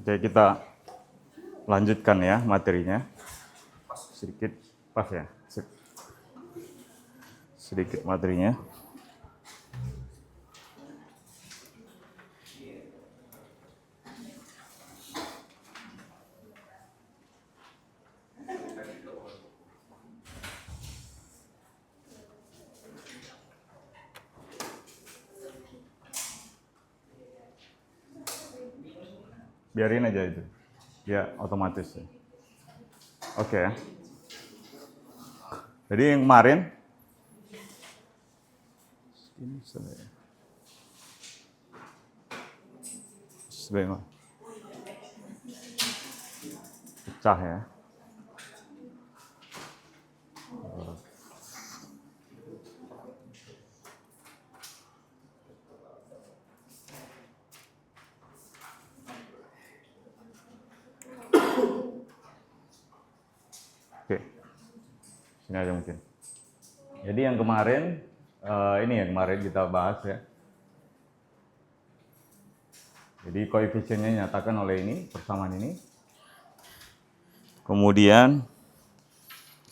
Oke, kita lanjutkan ya materinya. Sedikit pas ya. Sedikit materinya. Biarin aja itu. Ya otomatis. Oke. Jadi yang kemarin ini sebenarnya pecah ya. Oke, sini aja mungkin. Jadi yang kemarin, ini yang kemarin kita bahas ya. Jadi koefisiennya nyatakan oleh ini, persamaan ini. Kemudian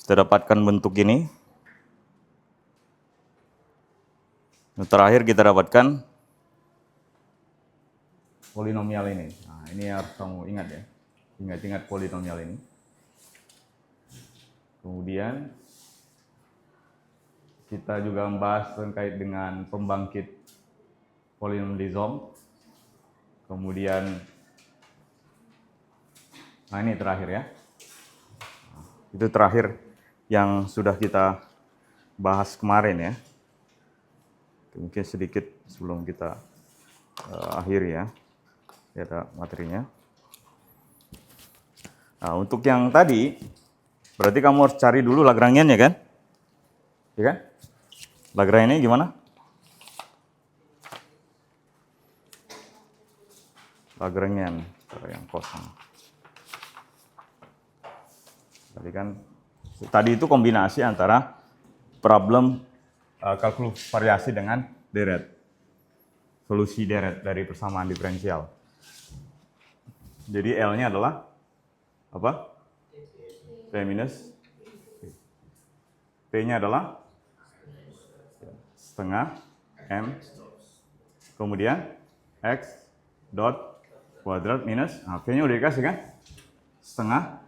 kita dapatkan bentuk ini. Nah, terakhir kita dapatkan polinomial ini. Nah, ini harus kamu ingat ya. Ingat-ingat polinomial ini. Kemudian kita juga membahas terkait dengan pembangkit polinom Lizohm. Kemudian, nah ini terakhir ya. Itu terakhir yang sudah kita bahas kemarin ya. Mungkin sedikit sebelum kita akhiri ya. Ini ada materinya. Nah, untuk yang tadi, berarti kamu harus cari dulu Lagrangian ya kan? Ya kan? Lagrangian ini gimana? Lagrangian, yang kosong. Tadi itu kombinasi antara problem kalkulus variasi dengan deret. Solusi deret dari persamaan diferensial. Jadi L-nya adalah apa? T minus T-nya adalah setengah M, kemudian X dot kuadrat minus, nah V-nya udah dikasih kan? Setengah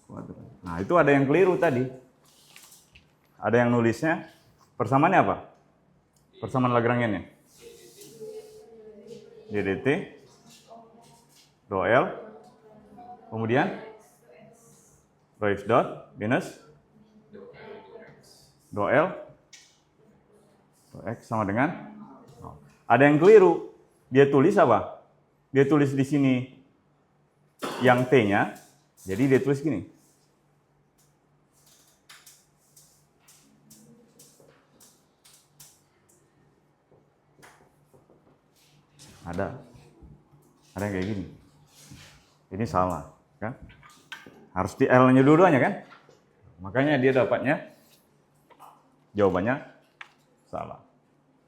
kuadrat. Nah itu ada yang keliru tadi. Ada yang nulisnya, persamaannya apa? Persamaan Lagrangiannya? DDT, rho L, kemudian rho X dot minus rho L, rho X sama dengan, ada yang keliru. Dia tulis apa? Dia tulis di sini yang T-nya, jadi dia tulis gini. Ada yang kayak gini. Ini salah, kan? Harus di L-nya dua-duanya kan? Makanya dia dapatnya jawabannya salah.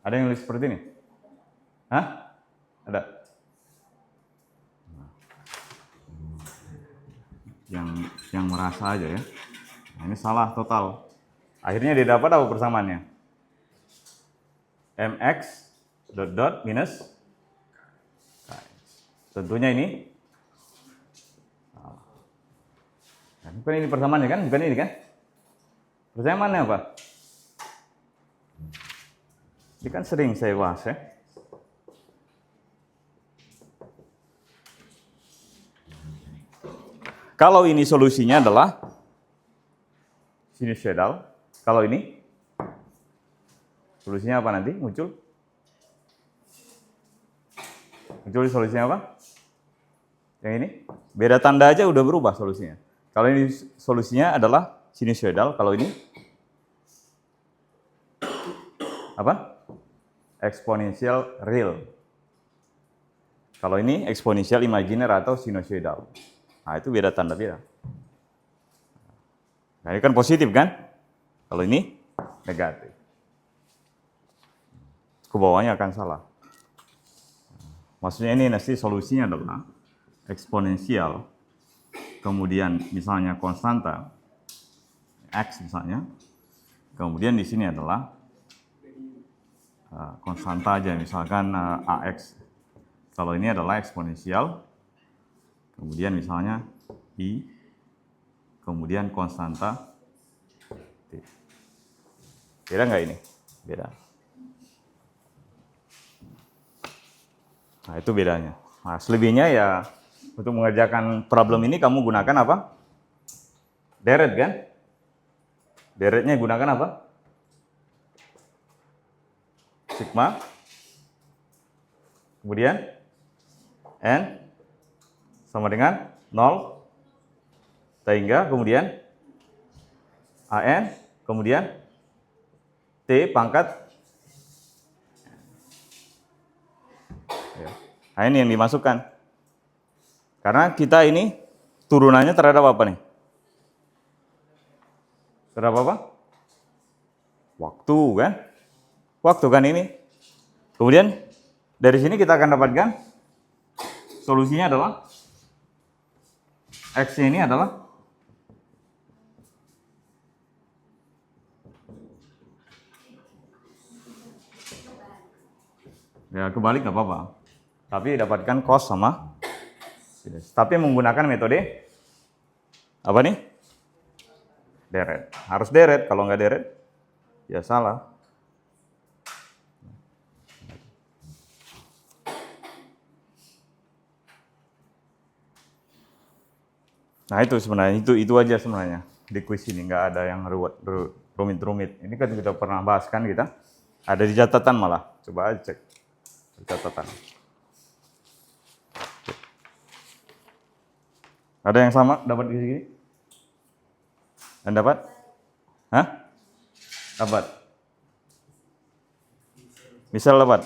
Ada yang nulis seperti ini? Hah? Ada? Yang merasa aja ya. Nah, ini salah total. Akhirnya dia dapat apa persamaannya? Mx dot minus. Tentunya ini. Nah, bukan ini persamaannya kan? Bukan ini kan? Persamaannya apa? Ini kan sering saya bahas ya. Kalau ini solusinya adalah sinusoidal, kalau ini solusinya apa nanti muncul? Muncul solusinya apa? Yang ini? Beda tanda aja udah berubah solusinya. Kalau ini solusinya adalah sinusoidal, kalau ini apa? Eksponensial real. Kalau ini eksponensial imaginer atau sinusoidal. Nah, itu beda tanda beda. Nah, ini kan positif kan? Kalau ini negatif. Ke bawahnya akan salah. Maksudnya ini nanti solusinya adalah eksponensial, kemudian misalnya konstanta, X misalnya, kemudian di sini adalah konstanta aja, misalkan AX. Kalau ini adalah eksponensial, kemudian misalnya I, kemudian konstanta T. Beda nggak ini? Beda. Nah, itu bedanya. Nah, selebihnya ya untuk mengerjakan problem ini kamu gunakan apa? Deret kan? Deretnya gunakan apa? Sigma. Kemudian N sama dengan 0. Sehingga kemudian AN, kemudian T pangkat. Nah, ini yang dimasukkan. Karena kita ini turunannya terhadap apa nih? Terhadap apa? Waktu kan? Waktu kan ini. Kemudian dari sini kita akan dapatkan solusinya adalah X ini adalah ya kebalik nggak apa-apa. Tapi dapatkan cos sama sinus. Tapi menggunakan metode apa nih? Deret. Harus deret. Kalau nggak deret, ya salah. Nah itu sebenarnya itu aja sebenarnya di kuis ini, nggak ada yang rumit-rumit. Ini kan kita pernah bahas kan kita. Ada di catatan malah. Coba aja cek di catatan. Ada yang sama dapat di sini? Dan dapat? Hah? Dapat. Misal dapat?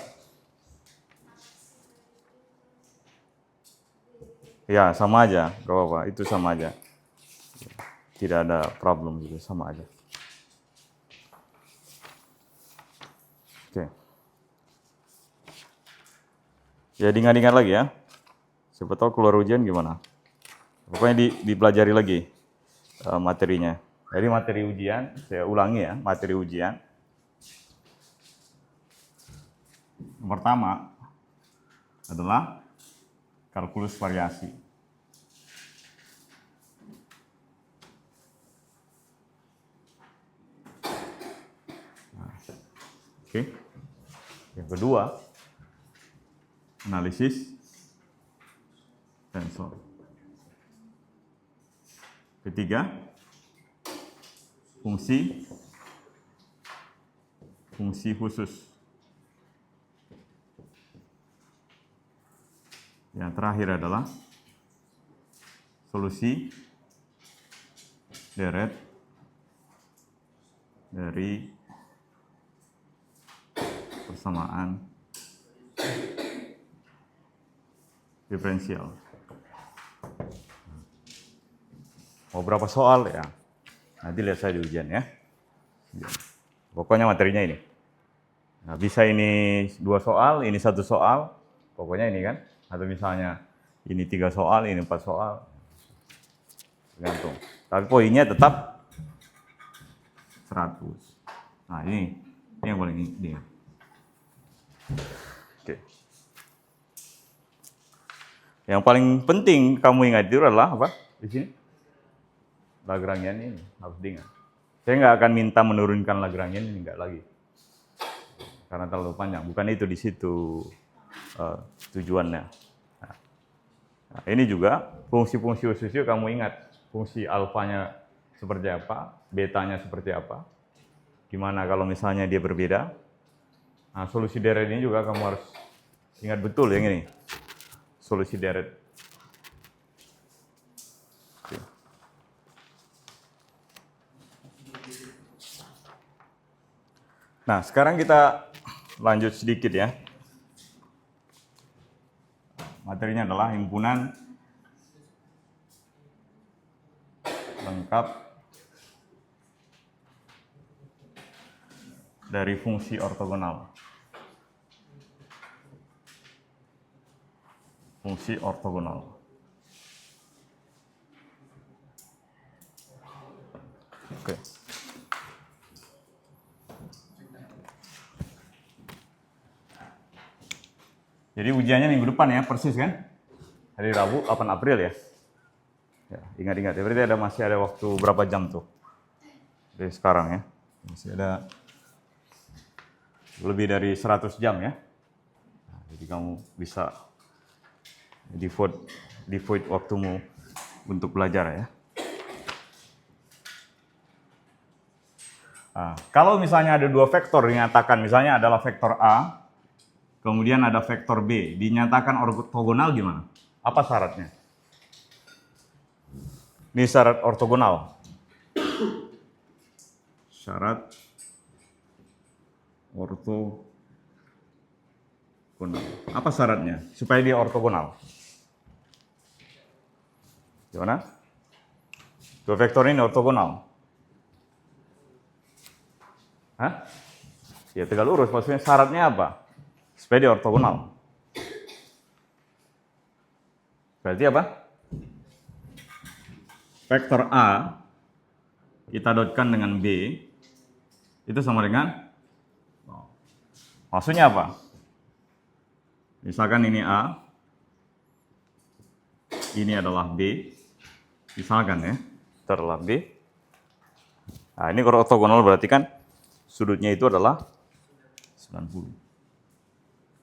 Ya, sama aja. Gak apa-apa, itu sama aja. Tidak ada problem gitu, sama aja. Oke. Ya, diingat-ingat lagi ya. Siapa tahu keluar ujian gimana. Pokoknya dipelajari lagi materinya. Jadi materi ujian, saya ulangi ya, materi ujian. Yang pertama adalah kalkulus variasi. Oke. Yang kedua, analisis tensor. Ketiga, fungsi khusus. Yang terakhir adalah solusi deret dari persamaan diferensial. Mau berapa soal ya? Nanti lihat saya di ujian ya. Pokoknya materinya ini. Nah, bisa ini 2 soal, ini 1 soal. Pokoknya ini kan. Atau misalnya ini 3 soal, ini 4 soal. Tergantung. Tapi poinnya tetap 100. Nah ini yang paling ini. Oke. Yang paling penting kamu ingat itu adalah apa? Di sini. Lagrangian ini harus diingat. Saya nggak akan minta menurunkan Lagrangian ini, nggak lagi. Karena terlalu panjang. Bukan itu di situ tujuannya. Nah, ini juga fungsi-fungsi khususnya kamu ingat. Fungsi alfanya seperti apa, betanya seperti apa. Gimana kalau misalnya dia berbeda. Nah, solusi deret ini juga kamu harus ingat betul yang ini. Solusi deret. Nah, sekarang kita lanjut sedikit ya. Materinya adalah himpunan lengkap dari fungsi ortogonal. fungsi ortogonal. Oke. Jadi ujiannya minggu depan ya, persis kan? Hari Rabu 8 April ya. Ya, ingat-ingat ya, berarti masih ada waktu berapa jam tuh? Dari sekarang ya. Masih ada lebih dari 100 jam ya. Nah, jadi kamu bisa devote waktumu untuk belajar ya. Nah, kalau misalnya ada dua vektor dinyatakan, misalnya adalah vektor A, kemudian ada vektor B, dinyatakan ortogonal gimana? Apa syaratnya? Ini syarat ortogonal. Syarat ortogonal. Apa syaratnya supaya dia ortogonal? Gimana? Dua vektor ini ortogonal. Hah? Ya tegak lurus, maksudnya syaratnya apa? Supaya dia ortogonal. Berarti apa? Vektor A kita dotkan dengan B itu sama dengan maksudnya apa? Misalkan ini A, ini adalah B, misalkan ya, itu adalah B. Nah, ini kalau ortogonal berarti kan sudutnya itu adalah 90.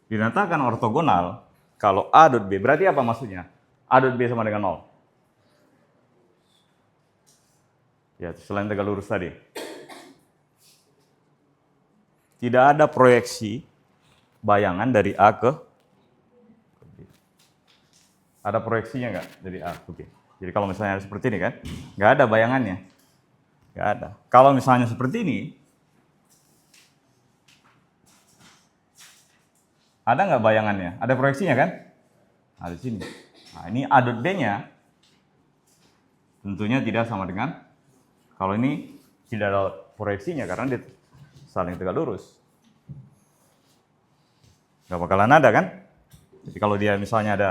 Dinyatakan ortogonal kalau A dot B, berarti apa maksudnya? A dot B sama dengan 0. Ya, selain tegak lurus tadi. Tidak ada proyeksi bayangan dari A ke B. Ada proyeksinya nggak dari A ke B? Jadi kalau misalnya seperti ini kan, nggak ada bayangannya. Nggak ada. Kalau misalnya seperti ini, ada nggak bayangannya? Ada proyeksinya kan? Ada di sini. Nah, ini A dot B-nya tentunya tidak sama dengan, kalau ini tidak ada proyeksinya karena dia saling tegak lurus. Nggak bakalan ada kan? Jadi kalau dia misalnya ada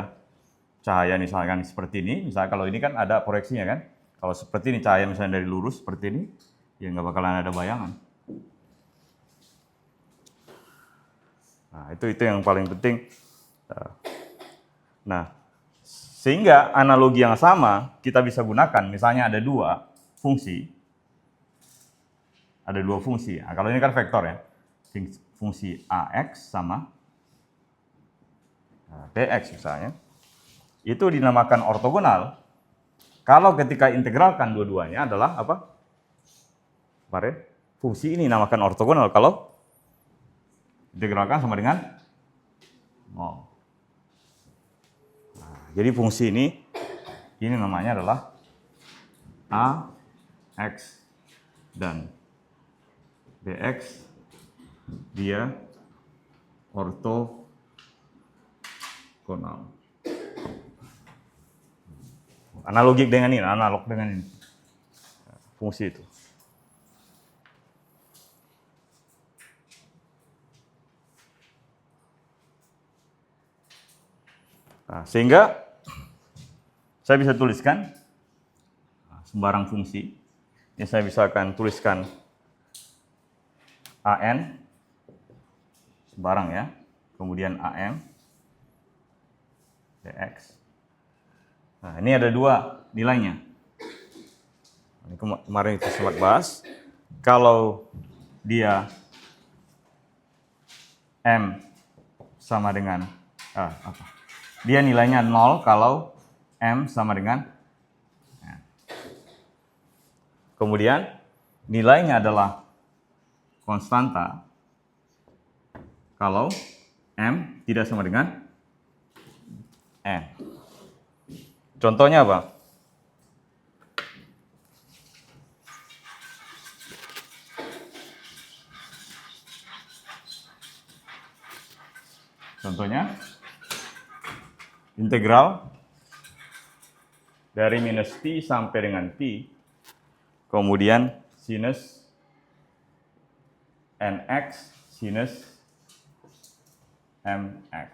cahaya misalkan seperti ini, misalnya kalau ini kan ada proyeksinya kan? Kalau seperti ini cahaya misalnya dari lurus seperti ini, ya nggak bakalan ada bayangan. Nah, itu yang paling penting. Nah, sehingga analogi yang sama kita bisa gunakan, misalnya ada dua fungsi. Ada dua fungsi. Nah, kalau ini kan vektor ya. Fungsi AX sama BX misalnya. Itu dinamakan ortogonal. Kalau ketika integralkan dua-duanya adalah apa? Fungsi ini namakan ortogonal kalau integralkan sama dengan 0. Nah, jadi fungsi ini namanya adalah AX dan BX, dia ortogonal. Analogik dengan ini, analog dengan ini. Fungsi itu. Nah, sehingga saya bisa tuliskan sembarang fungsi. Ini saya bisa akan tuliskan AN sembarang ya. Kemudian AM DX. Nah, ini ada dua nilainya. Ini kemarin kita sempat bahas. Kalau dia M sama dengan dia nilainya 0 kalau M sama dengan N. Kemudian nilainya adalah konstanta kalau M tidak sama dengan N. Contohnya apa? Contohnya integral dari minus T sampai dengan T, kemudian sinus NX sinus MX.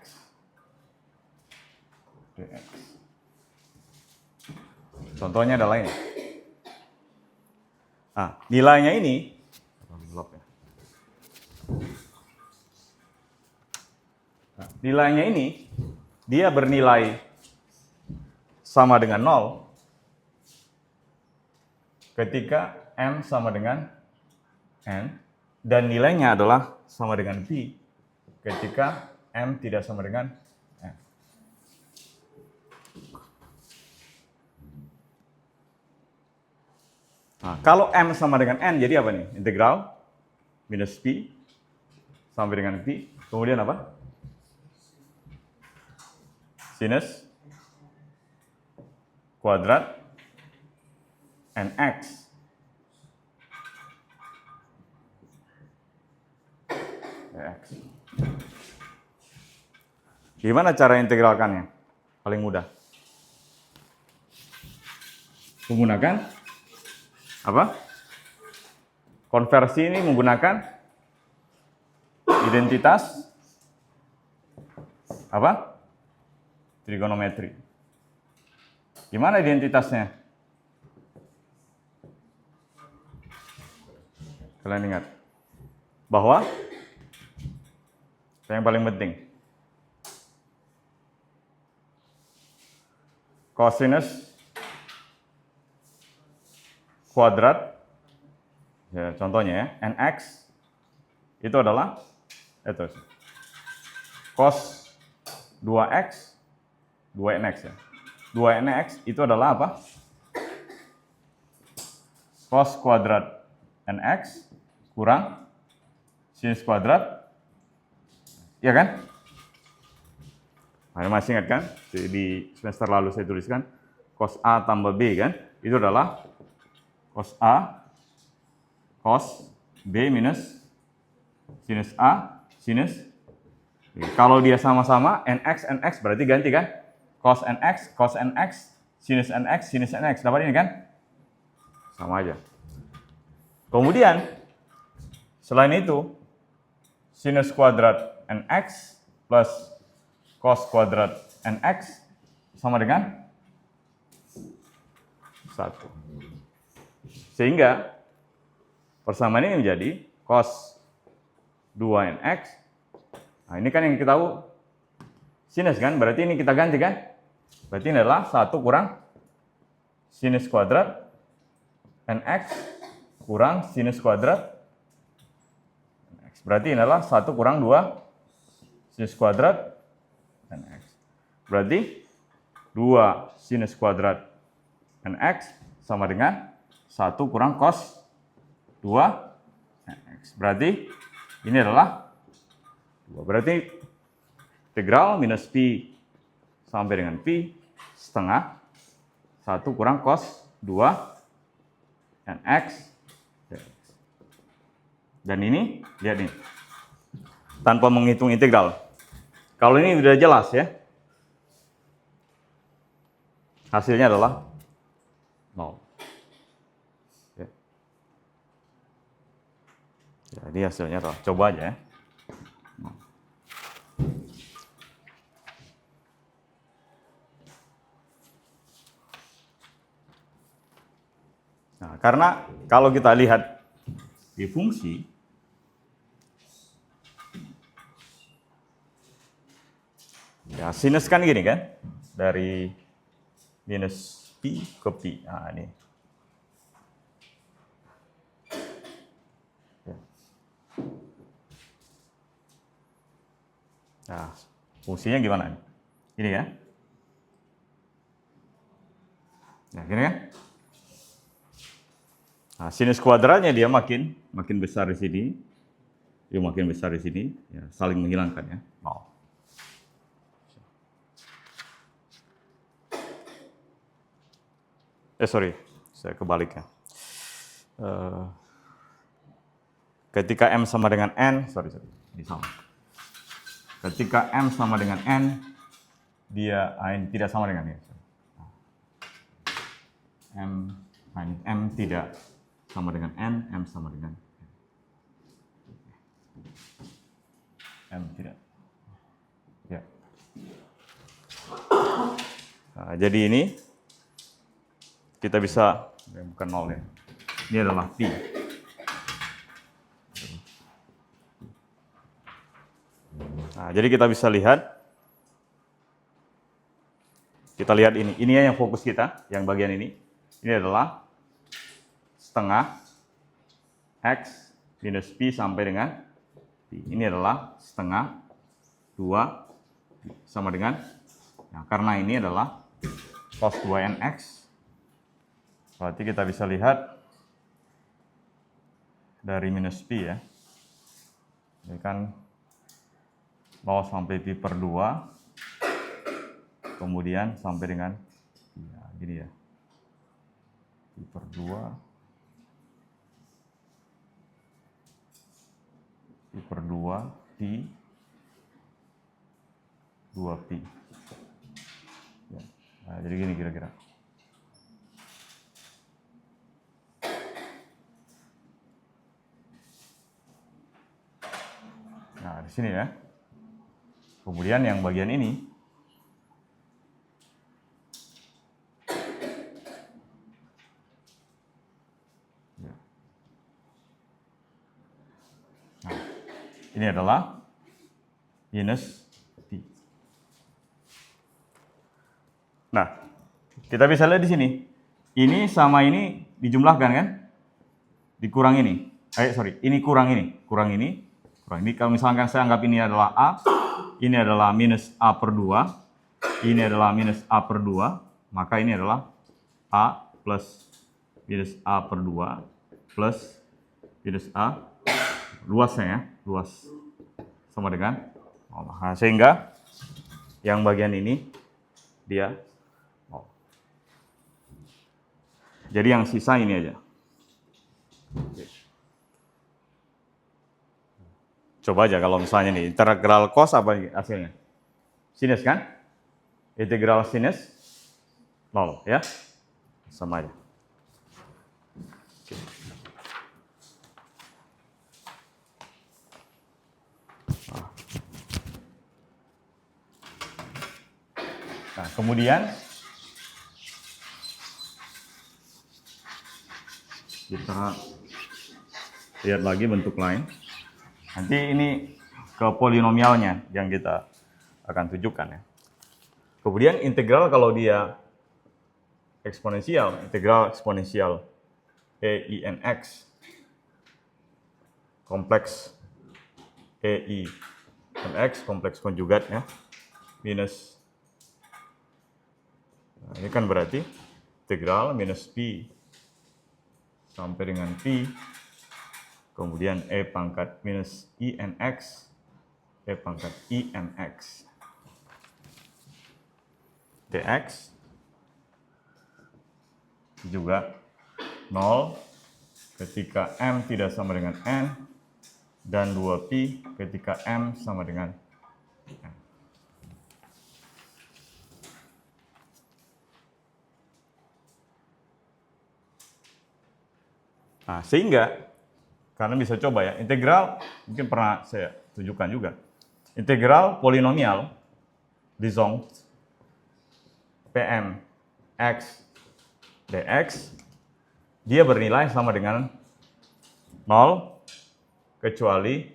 dx. Contohnya adalah ini. Nah, nilainya ini, nilainya ini, dia bernilai sama dengan 0 ketika M sama dengan N, dan nilainya adalah sama dengan P ketika M tidak sama dengan N. Nah, kalau M sama dengan N, jadi apa nih? Integral minus P sampai dengan P, kemudian apa? Sinus kuadrat NX. Gimana cara integralkannya? Paling mudah. Menggunakan apa? Konversi ini menggunakan identitas apa? Trigonometri. Gimana identitasnya? Kalian ingat bahwa yang paling penting kosinus kuadrat, ya, contohnya ya, nx itu adalah itu cos 2x 2nx ya. 2nx itu adalah apa? Cos kuadrat nx kurang sinus kuadrat, ya kan? Nah, masih ingat kan? Di semester lalu saya tuliskan cos A tambah B kan? Itu adalah cos A cos B minus sinus A sinus B. Kalau dia sama-sama nx berarti ganti kan? Cos nx sinus nx dapat ini kan? Sama aja. Kemudian selain itu sinus kuadrat nx plus cos kuadrat nx sama dengan 1. Sehingga persamaan ini menjadi cos 2nx. Nah, ini kan yang kita tahu sinus kan, berarti ini kita ganti kan? Berarti ini adalah 1 kurang sinus kuadrat nx kurang sinus kuadrat nx. Berarti ini adalah 1 kurang 2 sinus kuadrat nx. Berarti 2 sinus kuadrat nx sama dengan 1 kurang cos 2 nx. Berarti ini adalah 2. Berarti integral minus P sampai dengan P setengah 1 kurang cos 2 nx. Dan ini, lihat nih, tanpa menghitung integral. Kalau ini sudah jelas ya, hasilnya adalah 0. Ya. Jadi hasilnya adalah, coba aja ya. Nah, karena kalau kita lihat di fungsi, ya sinus kan gini kan, dari minus P ke P. Nah, ini. Nah, fungsinya gimana? Ini kan? Nah, gini kan? Nah, sinus kuadratnya dia makin besar di sini, dia makin besar di sini, ya, saling menghilangkan ya. Oh. Sorry, saya kebalik ya. Ketika M sama dengan N, ini sama. Ketika M sama dengan N, dia tidak sama dengan ini. M tidak sama dengan N, M sama dengan M tidak. Ya. Nah, jadi ini kita bisa, bukan 0 ya, ini adalah Pi. Nah, jadi kita bisa lihat, ini yang fokus kita, yang bagian ini adalah setengah X minus Pi sampai dengan Pi. Ini adalah setengah 2 sama dengan, nah, karena ini adalah cos 2nx, berarti kita bisa lihat dari minus Pi ya, ini kan 0 sampai Pi per 2, kemudian sampai dengan, ya, gini ya, Pi per 2, Pi per 2, Pi, 2 Pi. Ya. Nah, jadi gini kira-kira. Nah, di sini ya. Kemudian yang bagian ini, ya. Nah, ini adalah minus Pi. Nah, kita bisa lihat di sini. Ini sama ini dijumlahkan kan? Dikurang ini. Ini kurang ini. Kurang ini. Kurang ini. Kalau misalkan saya anggap ini adalah A, ini adalah minus A per 2, ini adalah minus A per 2, maka ini adalah A plus minus A per 2 plus minus A, luasnya ya, luas sama dengan, nah, sehingga yang bagian ini dia, jadi yang sisa ini aja. Coba aja kalau misalnya nih, integral cos apa hasilnya? Sinus kan? Integral sinus 0 ya? Sama aja. Nah, kemudian kita lihat lagi bentuk lain. Nanti ini ke polinomialnya yang kita akan tunjukkan ya. Kemudian integral kalau dia eksponensial, integral eksponensial EINX kompleks EINX kompleks konjugat ya, minus, nah, ini kan berarti integral minus Pi sampai dengan Pi, kemudian E pangkat minus INX, E pangkat INX, dx juga 0 ketika M tidak sama dengan N, dan 2Pi ketika M sama dengan N. Nah, sehingga, karena bisa coba ya, integral, mungkin pernah saya tunjukkan juga, integral polinomial disjunct Pm x dx, dia bernilai sama dengan 0 kecuali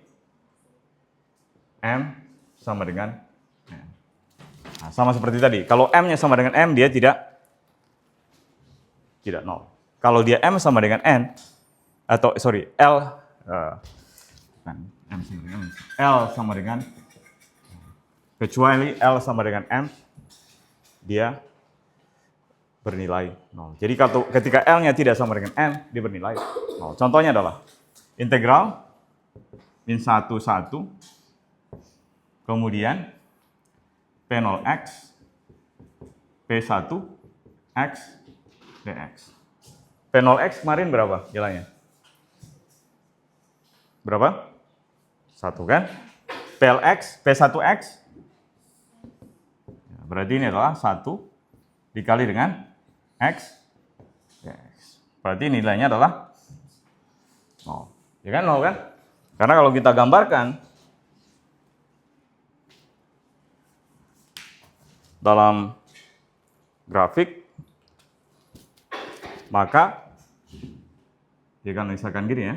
M sama dengan N. Nah, sama seperti tadi, kalau M-nya sama dengan M, dia tidak 0. Kalau dia M sama dengan N, atau L, L sama dengan, kecuali L sama dengan M, dia bernilai 0. Jadi ketika L-nya tidak sama dengan M, dia bernilai 0. Contohnya adalah integral min 1, 1, kemudian P0x, P1x, dx. P0x kemarin berapa nilainya? Berapa? 1 kan? PLX, P1x, berarti ini adalah 1 dikali dengan X, dx. Berarti nilainya adalah 0. Ya kan 0 kan? Karena kalau kita gambarkan dalam grafik, maka dia akan misalkan gini ya.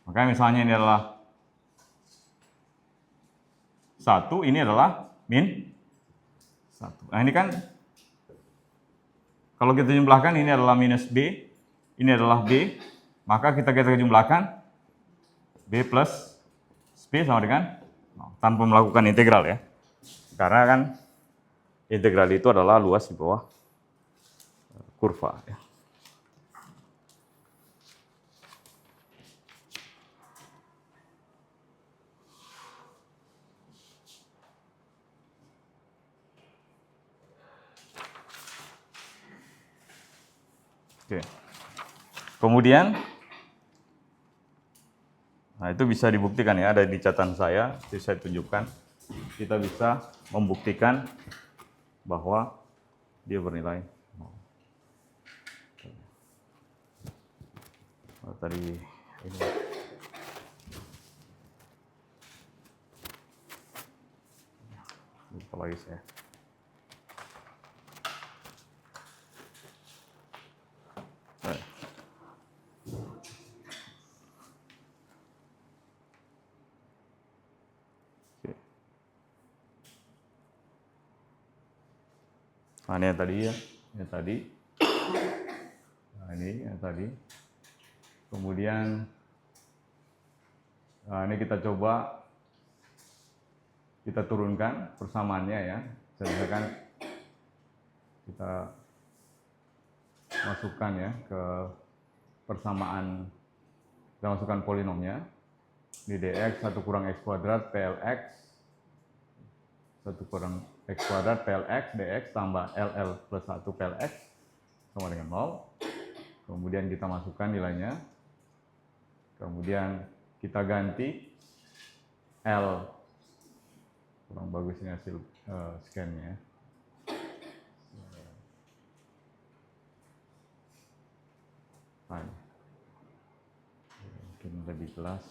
Maka misalnya ini adalah 1, ini adalah min 1. Nah ini kan, kalau kita jumlahkan ini adalah minus B, ini adalah B, maka kita jumlahkan B plus B sama dengan tanpa melakukan integral ya. Karena kan integral itu adalah luas di bawah kurva ya. Oke. Kemudian, nah itu bisa dibuktikan ya, ada di catatan saya, saya tunjukkan. Kita bisa membuktikan bahwa dia bernilai. Tadi ini. Lupa lagi saya. Nah, ini yang tadi ya, ini tadi. Nah, ini yang tadi. Kemudian, nah ini kita coba, kita turunkan persamaannya ya. Misalkan kita masukkan ya ke persamaan, kita masukkan polinomnya. Ini dx 1 kurang x kuadrat plx 1 kurang x kuadrat plx dx tambah ll plus 1 plx sama dengan 0. Kemudian kita masukkan nilainya. Kemudian kita ganti L. Kurang bagus ini hasil scan-nya. Mungkin lebih jelas.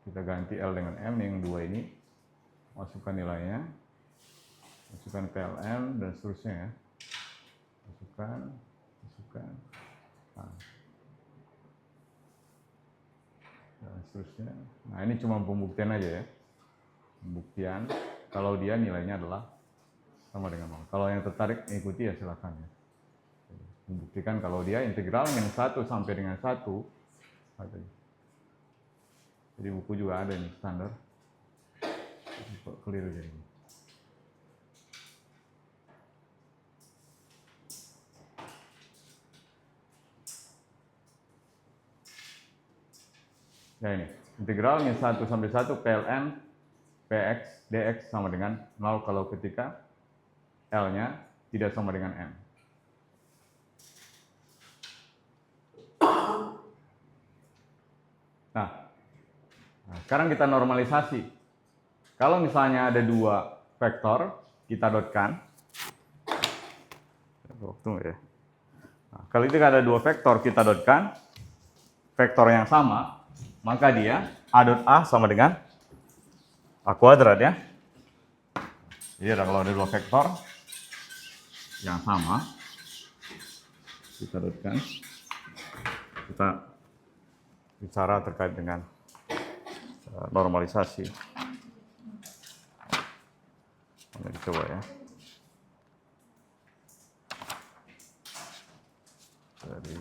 Kita ganti L dengan M, yang dua ini. Masukkan nilainya. Masukkan PLM dan seterusnya ya. Masukkan. Nah. Dan seterusnya. Nah ini cuma pembuktian aja ya. Pembuktian kalau dia nilainya adalah sama dengan 0. Kalau yang tertarik mengikuti ya silakan ya. Membuktikan kalau dia integral min 1 sampai dengan 1. Jadi buku juga ada nih standar. Keliru jadi. Ya ini, integral min 1 sampai 1 PLN PX dx sama dengan 0 kalau ketika L-nya tidak sama dengan M. Nah, sekarang kita normalisasi. Kalau misalnya ada dua vektor, kita dotkan. Ya. Nah, kalau itu ada dua vektor, kita dotkan. Vektor yang sama, maka dia A dot A sama dengan A kuadrat ya. Jadi kalau ada dua vektor yang sama, kita dotkan. Kita bicara terkait dengan normalisasi. Ini coba ya. Jadi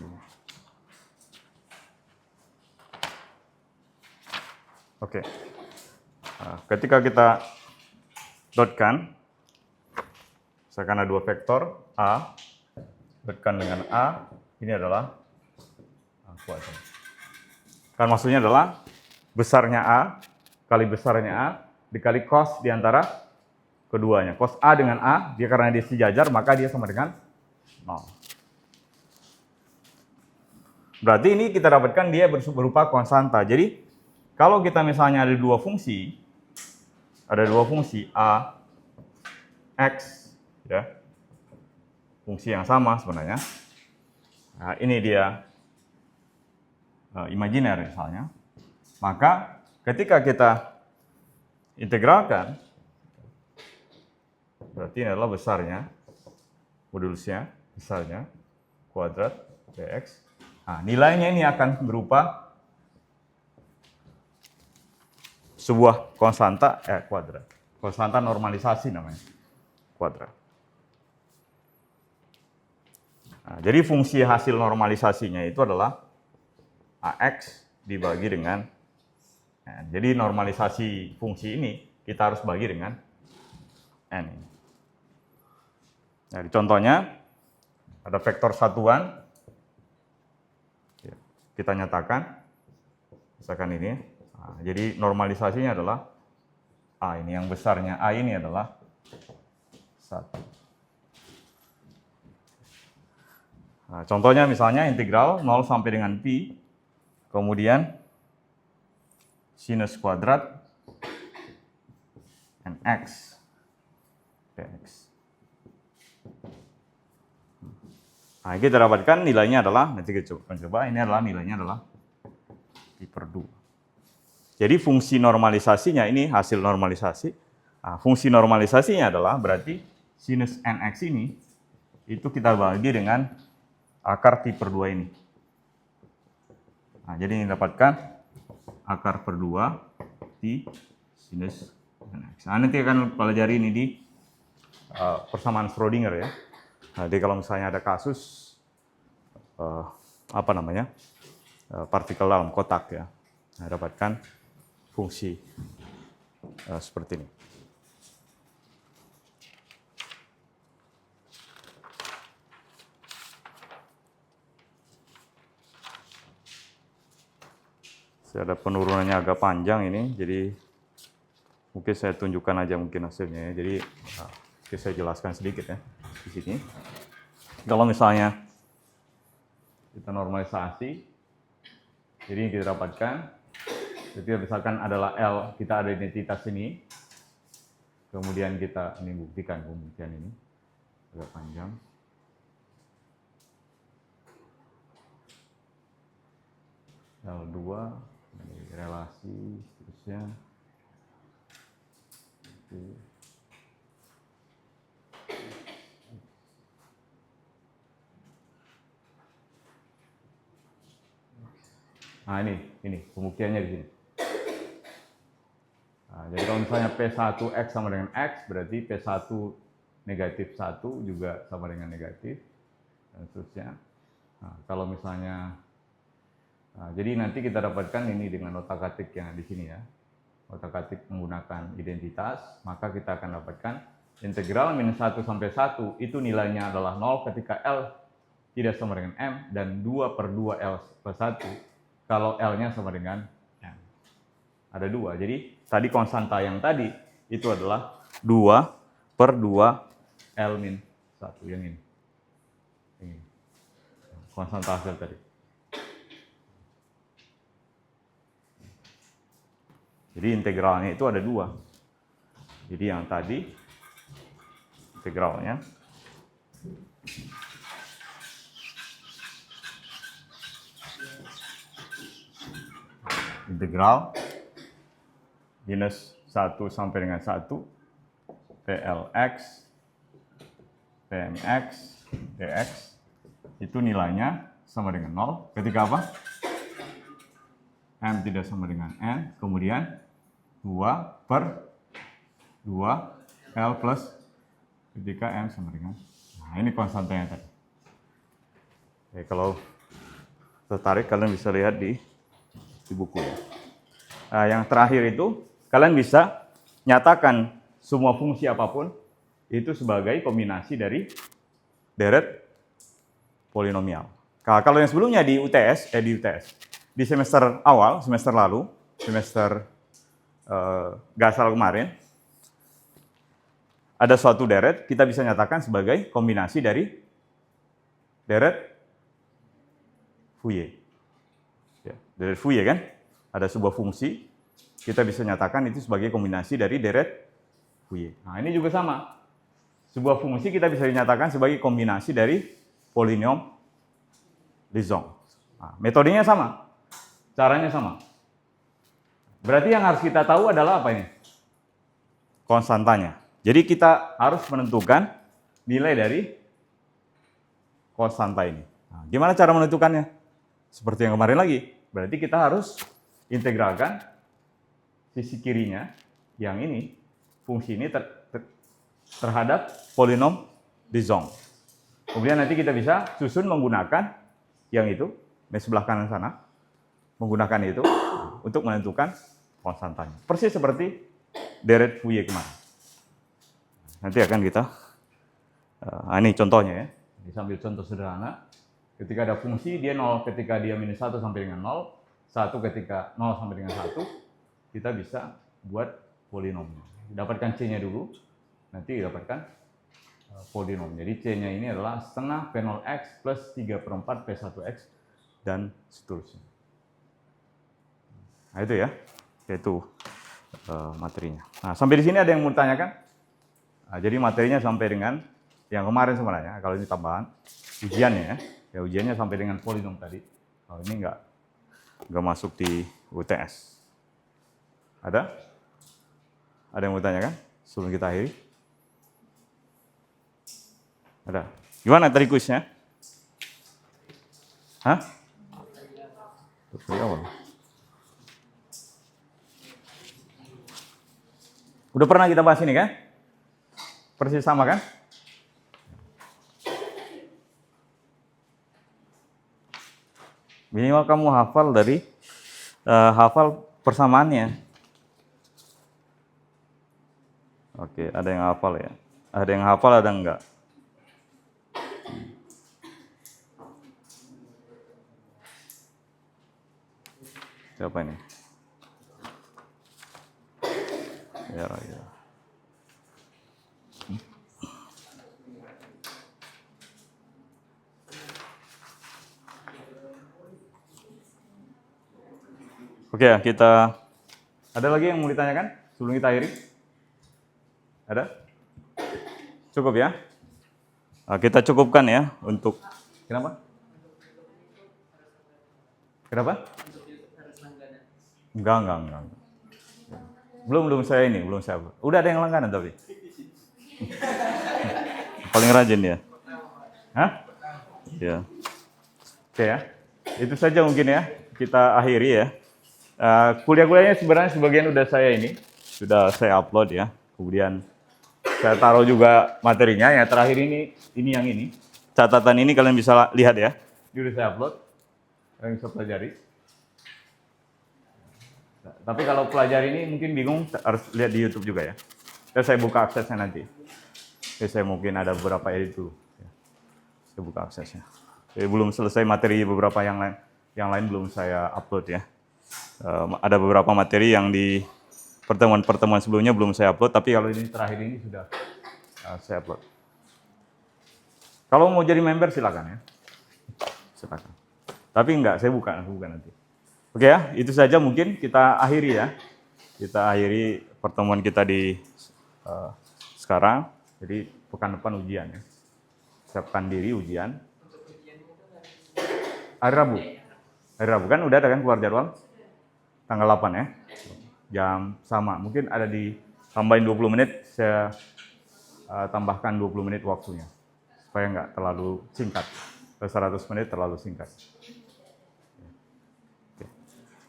oke. Nah, ketika kita dotkan, misalkan ada dua vektor A, dotkan dengan A, ini adalah A kuadrat. Kan maksudnya adalah besarnya A kali besarnya A dikali cos di antara keduanya. Cos A dengan A, dia karena dia sejajar, maka dia sama dengan 0. Berarti ini kita dapatkan dia berupa konstanta. Jadi kalau kita misalnya ada dua fungsi A, X, ya, fungsi yang sama sebenarnya. Nah, ini dia imajiner misalnya. Maka ketika kita integralkan, berarti ini adalah besarnya, modulusnya, besarnya, kuadrat dx. Nah, nilainya ini akan berupa sebuah konstanta kuadrat. Konstanta normalisasi namanya, kuadrat. Nah, jadi fungsi hasil normalisasinya itu adalah AX dibagi dengan N. Jadi normalisasi fungsi ini kita harus bagi dengan N. Nah, contohnya ada vektor satuan, kita nyatakan, misalkan ini. Nah, jadi normalisasinya adalah A ini, yang besarnya A ini adalah 1. Nah, contohnya misalnya integral 0 sampai dengan pi, kemudian sinus kuadrat nx dx. Nah, kita dapatkan nilainya adalah, nanti kita coba, ini adalah nilainya adalah pi per 2. Jadi fungsi normalisasinya ini hasil normalisasi. Nah, fungsi normalisasinya adalah berarti sinus nx ini itu kita bagi dengan akar pi per 2 ini. Nah, jadi ini dapatkan akar per 2 pi sinus nx. Nah, nanti akan pelajari ini di persamaan Schrödinger ya. Nah, jadi kalau misalnya ada kasus partikel dalam kotak ya, nah, dapatkan fungsi seperti ini. Ada penurunannya agak panjang ini, jadi mungkin saya tunjukkan aja mungkin hasilnya ya. Jadi saya jelaskan sedikit ya di sini. Kalau misalnya kita normalisasi, jadi yang kita dapatkan, jadi misalkan adalah L, kita ada identitas ini, kemudian kita ini buktikan pembuktian ini agak panjang. L2 relasi seterusnya. Nah, ini pembuktiannya di sini. Nah, jadi kalau misalnya P1X sama dengan X, berarti P1 negatif 1 juga sama dengan negatif, dan seterusnya. Nah, kalau misalnya, jadi nanti kita dapatkan ini dengan otak-atik yang di sini ya. Otak-atik menggunakan identitas, maka kita akan dapatkan integral minus 1 sampai 1, itu nilainya adalah 0 ketika L tidak sama dengan M, dan 2 per 2 L per 1, kalau L-nya sama dengan M. Ada 2, jadi tadi konstanta yang tadi, itu adalah 2 per 2 L min 1, yang ini. Ini. Konstanta hasil tadi. Jadi integralnya itu ada 2. Jadi yang tadi integralnya integral minus 1 sampai dengan 1 PLX PMX dx itu nilainya sama dengan 0 ketika apa? M tidak sama dengan N, kemudian 2 per 2 L plus ketika M sama dengan, nah ini konstantanya tadi. Oke, kalau tertarik kalian bisa lihat di buku ya. Nah, yang terakhir itu kalian bisa nyatakan semua fungsi apapun itu sebagai kombinasi dari deret polinomial. Kalau yang sebelumnya di UTS, di semester awal, semester lalu, semester gasal kemarin, ada suatu deret kita bisa nyatakan sebagai kombinasi dari deret Fourier. Ya, deret Fourier kan, ada sebuah fungsi, kita bisa nyatakan itu sebagai kombinasi dari deret Fourier. Nah, ini juga sama. Sebuah fungsi kita bisa dinyatakan sebagai kombinasi dari polinom Legendre. Nah, metodenya sama, caranya sama. Berarti yang harus kita tahu adalah apa ini? konstantanya. Jadi kita harus menentukan nilai dari konstanta ini. Nah, gimana cara menentukannya? Seperti yang kemarin lagi. Berarti kita harus integralkan sisi kirinya, yang ini, fungsi ini terhadap polinom Dijon. Kemudian nanti kita bisa susun menggunakan yang itu, di sebelah kanan sana, menggunakan itu untuk menentukan konstantanya. Persis seperti deret Fourier kemarin. Nanti akan kita, ini contohnya ya, disambil contoh sederhana. Ketika ada fungsi, dia 0 ketika dia minus 1 sampai dengan 0, 1 ketika 0 sampai dengan 1, kita bisa buat polinomnya. Dapatkan C-nya dulu, nanti dapatkan polinom. Jadi C-nya ini adalah setengah P0x plus 3/4 P1x, dan seterusnya. Nah itu ya, itu materinya. Nah sampai di sini ada yang mau ditanyakan? Nah, jadi materinya sampai dengan yang kemarin sebenarnya, kalau ini tambahan, ujiannya ya ujiannya sampai dengan polinom tadi. Kalau ini nggak masuk di UTS. Ada? Ada yang mau tanyakan sebelum kita akhiri? Ada? Gimana tadi kuisnya? Hah? Udah pernah kita bahas ini kan? Persis sama kan? Minimal kamu hafal dari hafal persamaannya. Oke, ada yang hafal ya? Ada yang hafal, ada enggak? Siapa ini? Ya. Oke, kita ada lagi yang mau ditanyakan sebelum kita akhiri? Ada? Cukup ya? Nah, kita cukupkan ya untuk kenapa? Kenapa? Enggak. Belum saya ini, belum saya. Udah ada yang langganan tapi. Paling rajin ya. Hah? Ya. Oke ya. Itu saja mungkin ya. Kita akhiri ya. Kuliah-kuliahnya sebenarnya sebagian sudah saya upload ya. Kemudian saya taruh juga materinya. Yang terakhir ini yang ini. Catatan ini kalian bisa lihat ya. Ini udah saya upload. Kalian bisa pelajari. Tapi kalau pelajari ini mungkin bingung, harus lihat di YouTube juga ya. Dan saya buka aksesnya nanti. Saya mungkin ada beberapa edit dulu. Saya buka aksesnya. Belum selesai materi beberapa yang lain belum saya upload ya. Ada beberapa materi yang di pertemuan-pertemuan sebelumnya belum saya upload, tapi kalau ini terakhir ini sudah saya upload. Kalau mau jadi member silakan ya. Silakan. Tapi enggak, saya buka nanti. Oke ya, itu saja mungkin kita akhiri ya. Kita akhiri pertemuan kita di sekarang. Jadi pekan depan ujian ya. Siapkan diri ujian. Hari Rabu. Hari Rabu kan udah ada kan keluar jadwal? Tanggal 8 ya. Jam sama. Mungkin ada tambahin 20 menit, saya tambahkan 20 menit waktunya. Supaya nggak terlalu singkat. 100 menit terlalu singkat.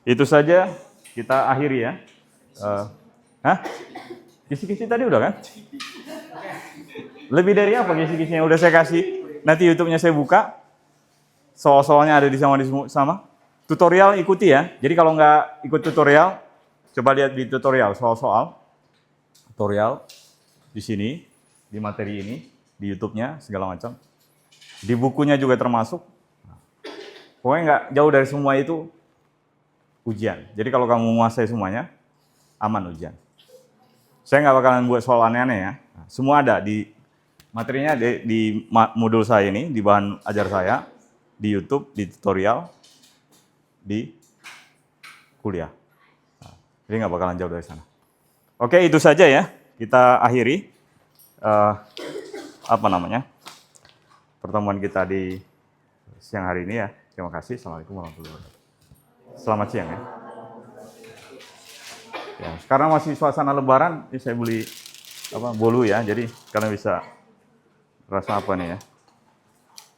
Itu saja kita akhiri ya. Kisi-kisi tadi udah kan? Lebih dari apa kisi-kisinya udah saya kasih. Nanti YouTube-nya saya buka. Soal-soalnya ada di sama. Tutorial ikuti ya. Jadi kalau nggak ikut tutorial, coba lihat di tutorial soal-soal. Tutorial di sini, di materi ini, di YouTube-nya segala macam. Di bukunya juga termasuk. Pokoknya nggak jauh dari semua itu ujian. Jadi kalau kamu menguasai semuanya, aman ujian. Saya nggak bakalan buat soal aneh-aneh ya. Semua ada di materinya di modul saya ini, di bahan ajar saya, di YouTube, di tutorial, di kuliah. Jadi nggak bakalan jauh dari sana. Oke, itu saja ya. Kita akhiri pertemuan kita di siang hari ini ya. Terima kasih. Assalamualaikum warahmatullahi wabarakatuh. Selamat siang ya. Sekarang masih suasana Lebaran, ini saya beli apa bolu ya. Jadi kalian bisa rasa apa nih ya?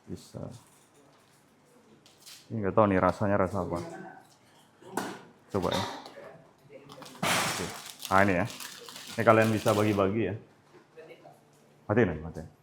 Bisa. Ini nggak tahu nih rasanya rasa apa. Coba ya. Oke. Nah ini ya. Ini kalian bisa bagi-bagi ya. Matiin.